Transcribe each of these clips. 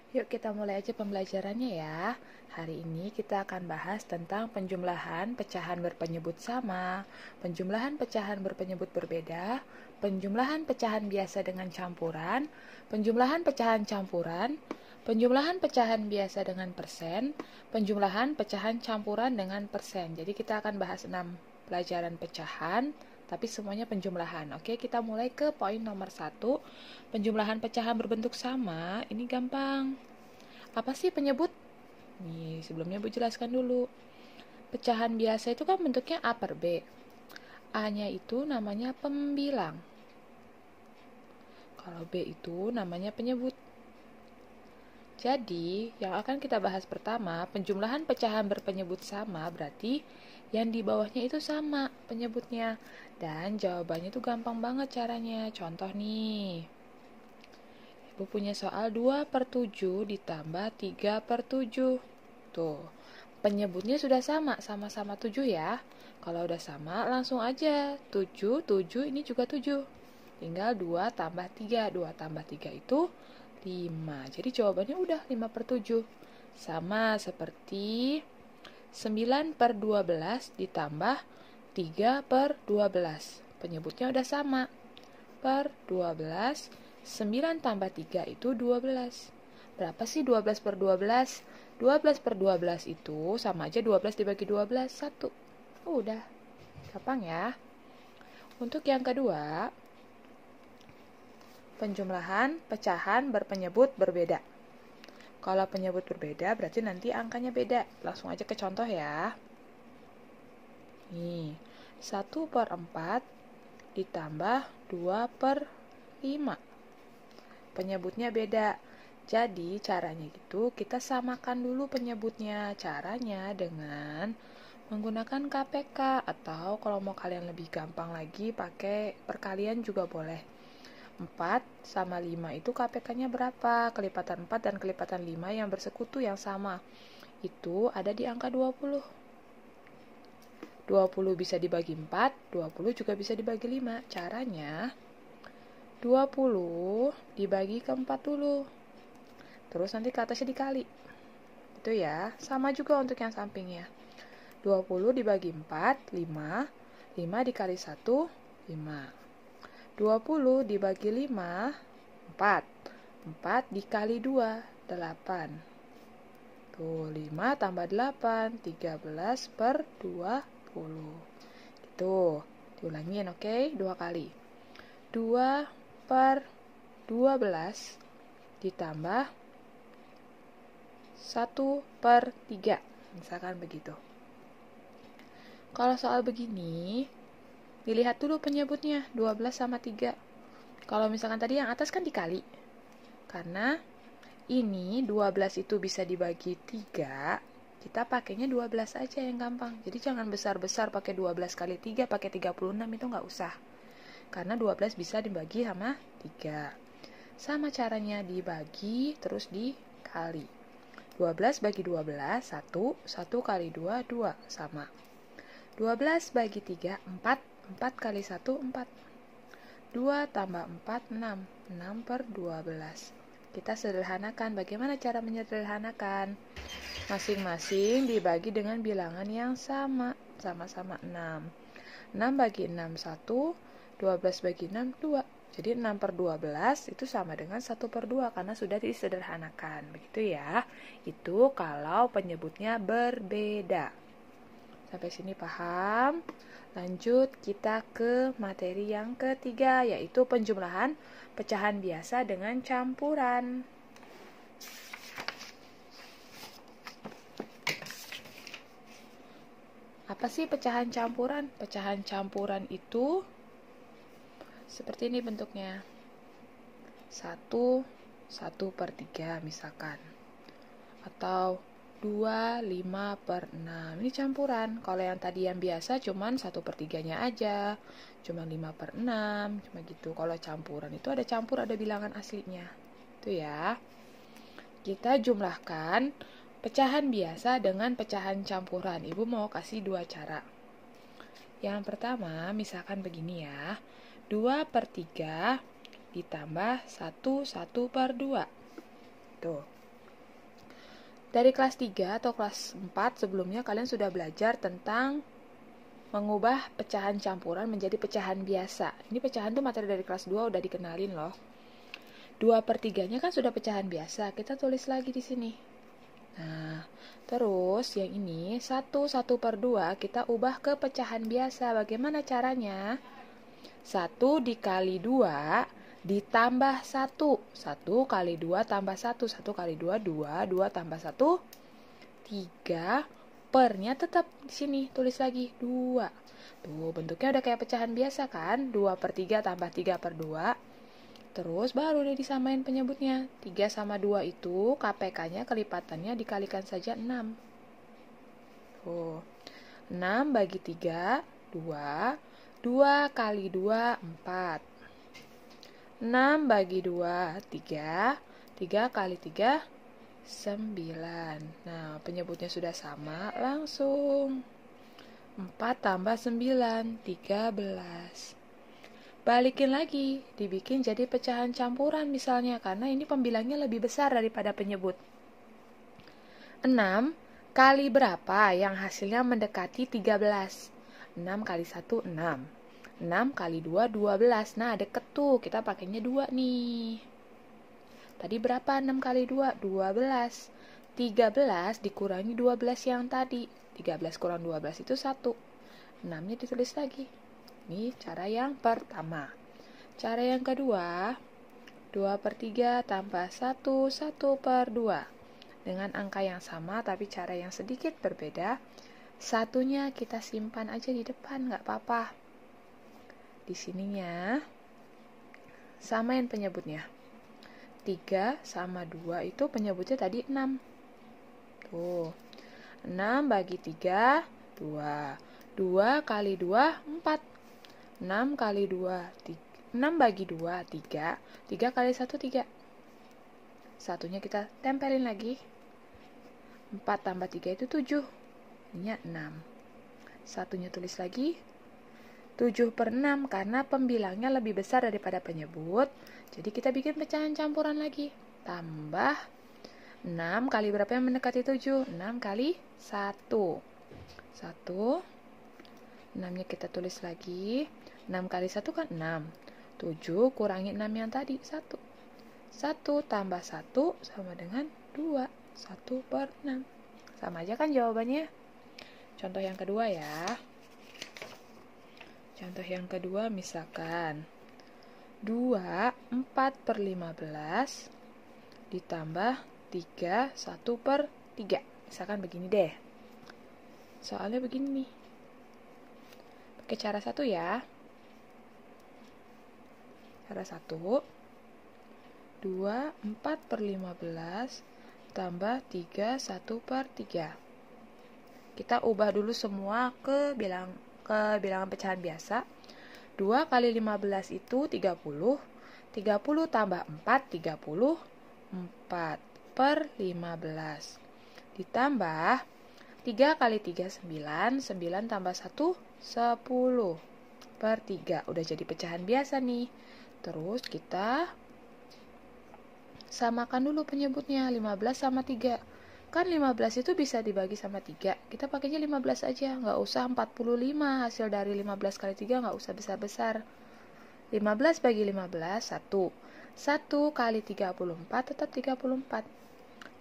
Yuk kita mulai aja pembelajarannya ya. Hari ini kita akan bahas tentang penjumlahan pecahan berpenyebut sama, penjumlahan pecahan berpenyebut berbeda, penjumlahan pecahan biasa dengan campuran, penjumlahan pecahan campuran, penjumlahan pecahan biasa dengan persen, penjumlahan pecahan campuran dengan persen. Jadi kita akan bahas 6 pelajaran pecahan, tapi semuanya penjumlahan. Oke, kita mulai ke poin nomor 1. Penjumlahan pecahan berbentuk sama, ini gampang. Apa sih penyebut? Nih, sebelumnya Bu jelaskan dulu. Pecahan biasa itu kan bentuknya A per B. A-nya itu namanya pembilang. Kalau B itu namanya penyebut. Jadi, yang akan kita bahas pertama, penjumlahan pecahan berpenyebut sama berarti yang di bawahnya itu sama penyebutnya. Dan jawabannya itu gampang banget caranya. Contoh nih. Ibu punya soal 2 per 7 ditambah 3 per 7. Tuh, penyebutnya sudah sama, sama-sama 7 ya. Kalau udah sama, langsung aja. 7, 7, ini juga 7. Tinggal 2 tambah 3. 2 tambah 3 itu 5. Jadi jawabannya udah 5 per 7. Sama seperti 9 per 12 ditambah 3 per 12. Penyebutnya udah sama. Per 12, 9 tambah 3 itu 12. Berapa sih 12 per 12? 12 per 12 itu sama aja 12 dibagi 12, 1. Udah, gampang ya. Untuk yang kedua, penjumlahan pecahan berpenyebut berbeda. Kalau penyebut berbeda berarti nanti angkanya beda. Langsung aja ke contoh ya. Nih, 1 per 4 ditambah 2 per 5. Penyebutnya beda. Jadi caranya gitu, kita samakan dulu penyebutnya. Caranya dengan menggunakan KPK atau kalau mau kalian lebih gampang lagi pakai perkalian juga boleh. 4 sama 5 itu KPK-nya berapa? Kelipatan 4 dan kelipatan 5 yang bersekutu yang sama. Itu ada di angka 20. 20 bisa dibagi 4, 20 juga bisa dibagi 5. Caranya 20 dibagi ke 4 dulu. Terus nanti ke atasnya dikali. Itu ya. Sama juga untuk yang sampingnya. 20 dibagi 4, 5. 5 dikali 1, 5. 20 dibagi 5, 4. 4 dikali 2, 8. Tuh, 5 tambah 8, 13 per 20. Gitu. Diulangin, oke? 2 kali. 2 per 12 ditambah 1 per 3. Misalkan begitu. Kalau soal begini, dilihat dulu penyebutnya, 12 sama 3. Kalau misalkan tadi yang atas kan dikali. Karena ini 12 itu bisa dibagi 3, kita pakainya 12 aja yang gampang. Jadi jangan besar-besar pakai 12 kali 3, pakai 36 itu nggak usah. Karena 12 bisa dibagi sama 3. Sama caranya dibagi, terus dikali. 12 bagi 12, 1. 1 kali 2, 2. Sama. 12 bagi 3, 4. 4 kali 1, 4. 2 tambah 4, 6. 6 per 12. Kita sederhanakan. Bagaimana cara menyederhanakan? Masing-masing dibagi dengan bilangan yang sama. Sama-sama 6. 6 bagi 6, 1. 12 bagi 6, 2. Jadi 6 per 12 itu sama dengan 1 per 2 karena sudah disederhanakan. Begitu ya. Itu kalau penyebutnya berbeda. Sampai sini paham? Lanjut kita ke materi yang ketiga, yaitu penjumlahan pecahan biasa dengan campuran. Apa sih pecahan campuran? Pecahan campuran itu seperti ini bentuknya. 1 per 3 misalkan. Atau 2, 5 per 6. Ini campuran. Kalau yang tadi yang biasa cuman 1 per 3-nya aja. Cuma 5 per 6. Cuma gitu. Kalau campuran itu ada campur, ada bilangan aslinya. Itu ya. Kita jumlahkan pecahan biasa dengan pecahan campuran. Ibu mau kasih 2 cara. Yang pertama, misalkan begini ya. 2 per 3 ditambah 1 per 2. Tuh. Dari kelas 3 atau kelas 4 sebelumnya kalian sudah belajar tentang mengubah pecahan campuran menjadi pecahan biasa. Ini pecahan tuh materi dari kelas 2 udah dikenalin loh. 2/3-nya kan sudah pecahan biasa, kita tulis lagi di sini. Nah, terus yang ini 1/2 kita ubah ke pecahan biasa. Bagaimana caranya? 1 dikali 2 ditambah 1. 1 kali 2 tambah 1. 1 kali 2, 2. 2 tambah 1, 3. Pernya tetap di sini. Tulis lagi 2. Tuh, bentuknya udah kayak pecahan biasa kan? 2/3 tambah 3/2. Terus baru deh disamain penyebutnya. 3 sama 2 itu KPK-nya kelipatannya dikalikan saja 6. Tuh. 6 bagi 3, 2. 2 kali 2, 4. 6 bagi 2, 3. 3 kali 3, 9. Nah, penyebutnya sudah sama, langsung. 4 tambah 9, 13. Balikin lagi, dibikin jadi pecahan campuran misalnya, karena ini pembilangnya lebih besar daripada penyebut. 6 kali berapa yang hasilnya mendekati 13? 6 kali 1, 6. 6 kali 2, 12. Nah, deket tuh. Kita pakainya 2 nih. Tadi berapa 6 kali 2? 12. 13 dikurangi 12 yang tadi. 13 kurang 12 itu 1. 6-nya ditulis lagi. Ini cara yang pertama. Cara yang kedua, 2/3 tambah 1, 1/2. Dengan angka yang sama, tapi cara yang sedikit berbeda. Satunya kita simpan aja di depan, nggak apa-apa. Di sininya, samain penyebutnya. 3 sama 2 itu penyebutnya tadi 6. Tuh, 6 bagi 3, 2. 2 kali 2, 4. 6 kali 2, 6 bagi 2, 3. 3 kali 1, 3. Satunya kita tempelin lagi. 4 tambah 3 itu 7. Ini 6. Satunya tulis lagi. 7/6 karena pembilangnya lebih besar daripada penyebut. Jadi kita bikin pecahan campuran lagi. Tambah 6 kali berapa yang mendekati 7? 6 kali 1. 1. 6-nya kita tulis lagi. 6 kali 1 kan 6. 7 kurangi 6 yang tadi, 1. 1 tambah 1 sama dengan 2. 1/6. Sama aja kan jawabannya? Contoh yang kedua ya. Contoh yang kedua misalkan 2, 4/15 ditambah 3, 1/3. Misalkan begini deh. Soalnya begini nih. Pakai cara 1 ya. Cara 1. 2, 4/15 tambah 3, 1/3. Kita ubah dulu semua ke bilangan pecahan biasa. 2 kali 15 itu 30. 30 tambah 4, 34/15. Ditambah 3 kali 3, 9. 9 tambah 1, 10/3. Udah jadi pecahan biasa nih. Terus kita samakan dulu penyebutnya. 15 sama 3. Kan 15 itu bisa dibagi sama 3. Kita pakainya 15 aja. Nggak usah 45. Hasil dari 15 kali 3 nggak usah besar-besar. 15 bagi 15, 1. 1 kali 34 tetap 34.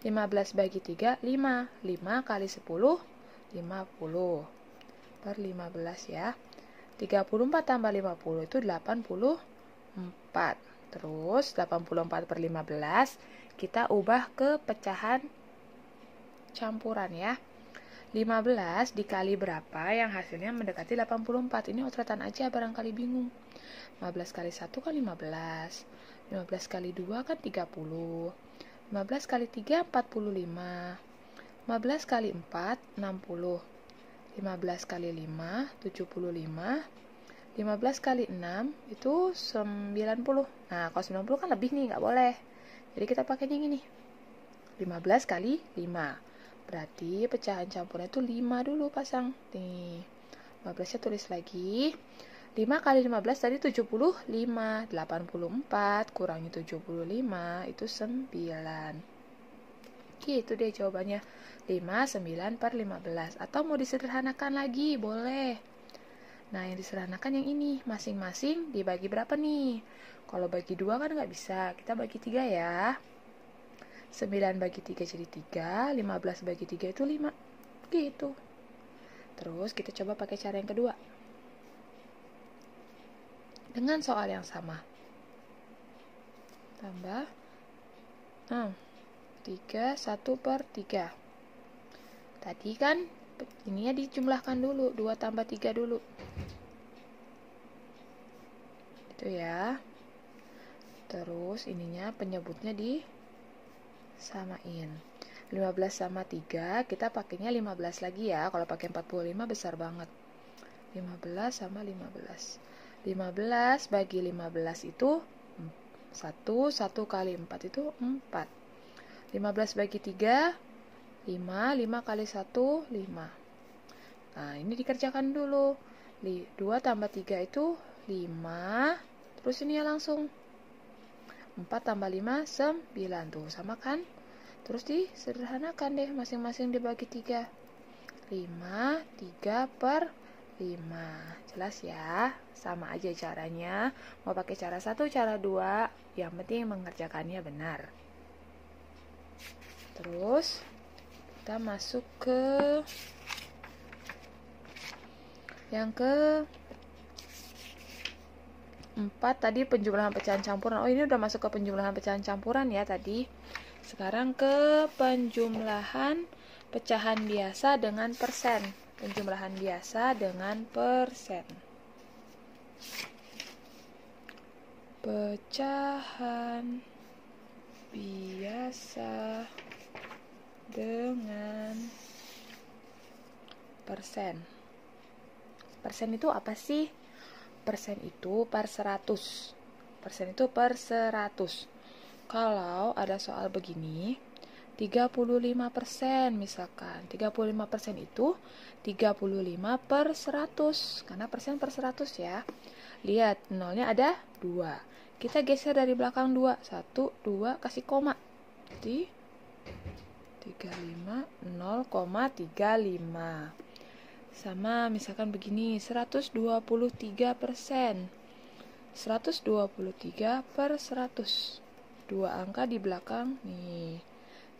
15 bagi 3, 5. 5 kali 10, 50/15 ya. 34 tambah 50 itu 84. Terus 84/15 kita ubah ke pecahan campuran ya. 15 dikali berapa yang hasilnya mendekati 84. Ini otratan aja barangkali bingung. 15 kali 1 kan 15. 15 kali 2 kan 30. 15 kali 3 45. 15 kali 4 60. 15 kali 5 75. 15 kali 6 itu 90. Nah, kalau 90 kan lebih nih, nggak boleh. Jadi kita pakai yang ini. 15 kali 5. Berarti pecahan campurnya itu 5 dulu pasang. Nih, 15-nya tulis lagi. 5 kali 15 tadi 75. 84 kurangi 75 itu 9. Gitu deh jawabannya. 59 per 15. Atau mau disederhanakan lagi, boleh. Nah, yang disederhanakan yang ini. Masing-masing dibagi berapa nih? Kalau bagi 2 kan nggak bisa. Kita bagi 3 ya. 9 bagi 3 jadi 3. 15 bagi 3 itu 5. Gitu. Terus kita coba pakai cara yang kedua. Dengan soal yang sama. Tambah 3, 1 per 3. Tadi kan ininya dijumlahkan dulu, 2 tambah 3 dulu. Itu ya. Terus ininya penyebutnya disamain. 15 sama 3, kita pakainya 15 lagi ya. Kalau pakai 45 besar banget. 15 sama 15. 15 bagi 15 itu 1 kali 4 itu 4. 15 bagi 3, 5. 5 kali 1, 5. Nah, ini dikerjakan dulu. 2 tambah 3 itu 5. Terus ini ya langsung. 4 tambah 5, 9. Tuh, sama kan? Terus disederhanakan deh, masing-masing dibagi 3. 5, 3 per 5. Jelas ya? Sama aja caranya. Mau pakai cara 1, cara 2. Yang penting mengerjakannya benar. Terus kita masuk ke yang ke 4 tadi penjumlahan pecahan campuran. Oh, ini udah masuk ke penjumlahan pecahan campuran ya tadi. Sekarang ke penjumlahan pecahan biasa dengan persen. Penjumlahan biasa dengan persen. Pecahan biasa dengan persen. Persen itu apa sih? Persen itu per 100. Persen itu per 100. Kalau ada soal begini, 35% misalkan. 35% itu 35 per 100. Karena persen per 100 ya. Lihat, nolnya ada 2. Kita geser dari belakang 2. 1, 2, kasih koma. Jadi 35, 0,35. Sama misalkan begini, 123%. 123 per 100. 2 angka di belakang nih.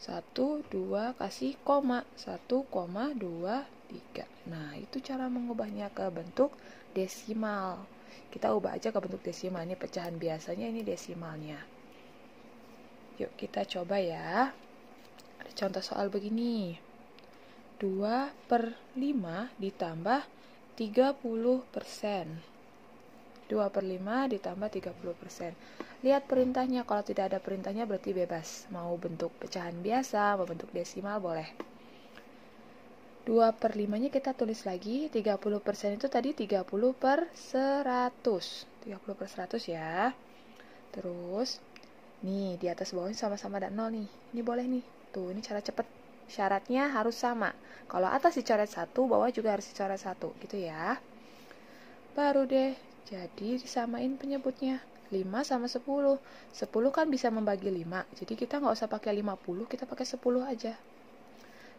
1, 2, kasih koma. 1,23. Nah, itu cara mengubahnya ke bentuk desimal. Kita ubah aja ke bentuk desimal. Ini pecahan biasanya, ini desimalnya. Yuk kita coba ya. Ada contoh soal begini. 2 per 5 ditambah 30%. 2 per 5 ditambah 30%. Lihat perintahnya. Kalau tidak ada perintahnya berarti bebas. Mau bentuk pecahan biasa, mau bentuk desimal boleh. 2 per 5-nya kita tulis lagi. 30% itu tadi 30 per 100. 30 per 100 ya. Terus, nih di atas bawahnya sama-sama ada 0 nih. Ini boleh nih. Tuh, ini cara cepet. Syaratnya harus sama. Kalau atas dicoret 1, bawah juga harus dicoret 1. Gitu ya. Baru deh. Jadi disamain penyebutnya. 5 sama 10. 10 kan bisa membagi 5. Jadi kita nggak usah pakai 50, kita pakai 10 aja.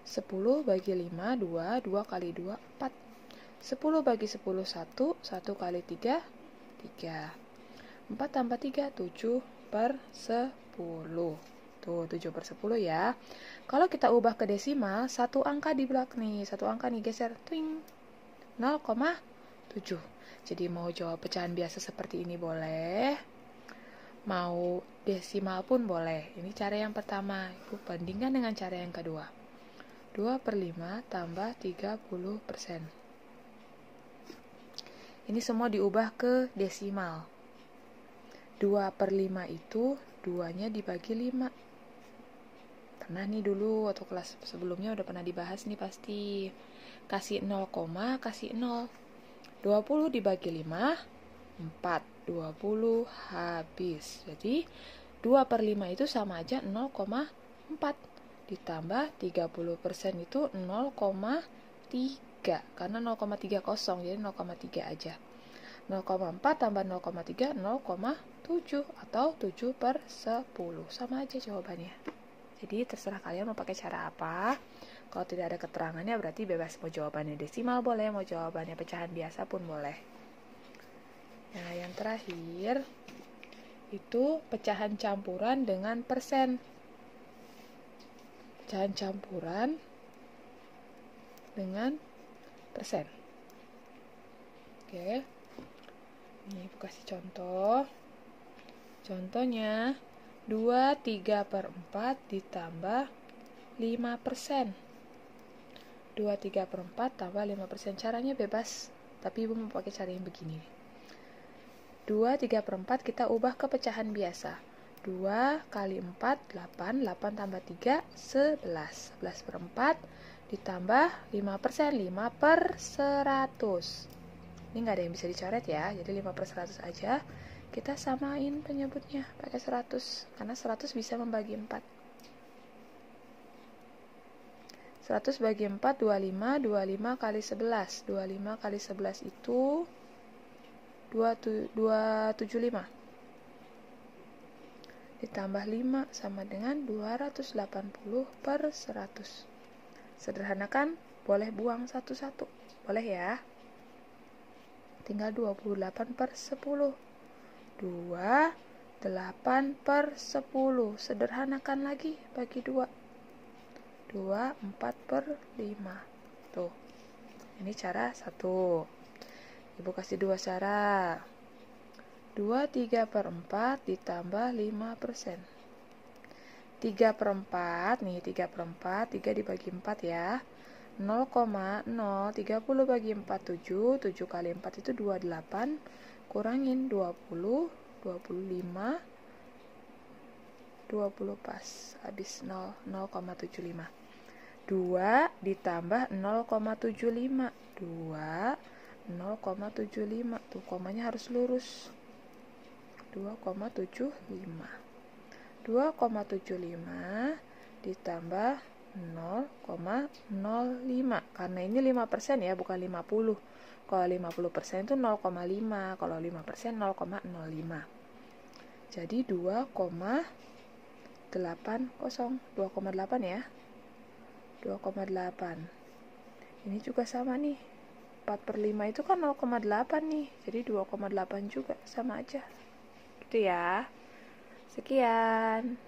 10 bagi 5, 2. 2 kali 2, 4. 10 bagi 10, 1. 1 kali 3, 3. 4 tambah 3, 7 per 10. Tuh, 7 per 10 ya. Kalau kita ubah ke desimal, satu angka di belakang nih. Satu angka nih geser. Twing. 0,7. Jadi mau jawab pecahan biasa seperti ini boleh. Mau desimal pun boleh. Ini cara yang pertama. Ibu bandingkan dengan cara yang kedua. 2 per 5 tambah 30%. Ini semua diubah ke desimal. 2 per 5 itu 2-nya dibagi 5. Pernah nih dulu, atau kelas sebelumnya udah pernah dibahas nih pasti. Kasih 0, kasih 0. 20 dibagi 5, 4. 20 habis. Jadi 2 per 5 itu sama aja 0,4. Ditambah 30% itu 0,3. Karena 0,3 kosong, jadi 0,3 aja. 0,4 tambah 0,3, 0,7. Atau 7 per 10. Sama aja jawabannya. Jadi terserah kalian mau pakai cara apa. Kalau tidak ada keterangannya berarti bebas, mau jawabannya desimal boleh, mau jawabannya pecahan biasa pun boleh. Nah, yang terakhir itu pecahan campuran dengan persen. Pecahan campuran dengan persen. Oke. Ini aku kasih contoh. Contohnya 2/3/4 ditambah 5%. 2/3/4 tambah 5%. Caranya bebas, tapi Ibu mau pakai cara yang begini. 2/3/4 kita ubah ke pecahan biasa. 2 kali 4, 8. 8 tambah 3, 11. 11/4 ditambah 5%. 5/100. Ini nggak ada yang bisa dicoret ya, jadi 5/100 aja. Kita samain penyebutnya pakai 100, karena 100 bisa membagi 4. 100 bagi 4, 25. 25 kali 11. 25 kali 11 itu 275. Ditambah 5 sama dengan 280/100. Sederhanakan, boleh buang satu-satu. Boleh ya? Tinggal 28/10. 8/10. Sederhanakan lagi, bagi 2. 4/5. Tuh. Ini cara 1. Ibu kasih 2 cara. 2/3/4 ditambah 5%. 3/4 nih, 3/4, 3 dibagi 4 ya. 0,030 bagi 4, 7. 7 kali 4 itu 28. Kurangin 20, 25, 20 pas. Habis 0,75. 2 ditambah 0,75. 2, 0,75. Tuh, komanya harus lurus. 2,75. 2,75 ditambah 0,05. Karena ini 5% ya, bukan 50. Kalau 50% itu 0,5. Kalau 5% 0,05. Jadi 2,80. 2,8 ya. 2,8. Ini juga sama nih. 4/5 itu kan 0,8 nih. Jadi 2,8 juga, sama aja. Gitu ya. Sekian.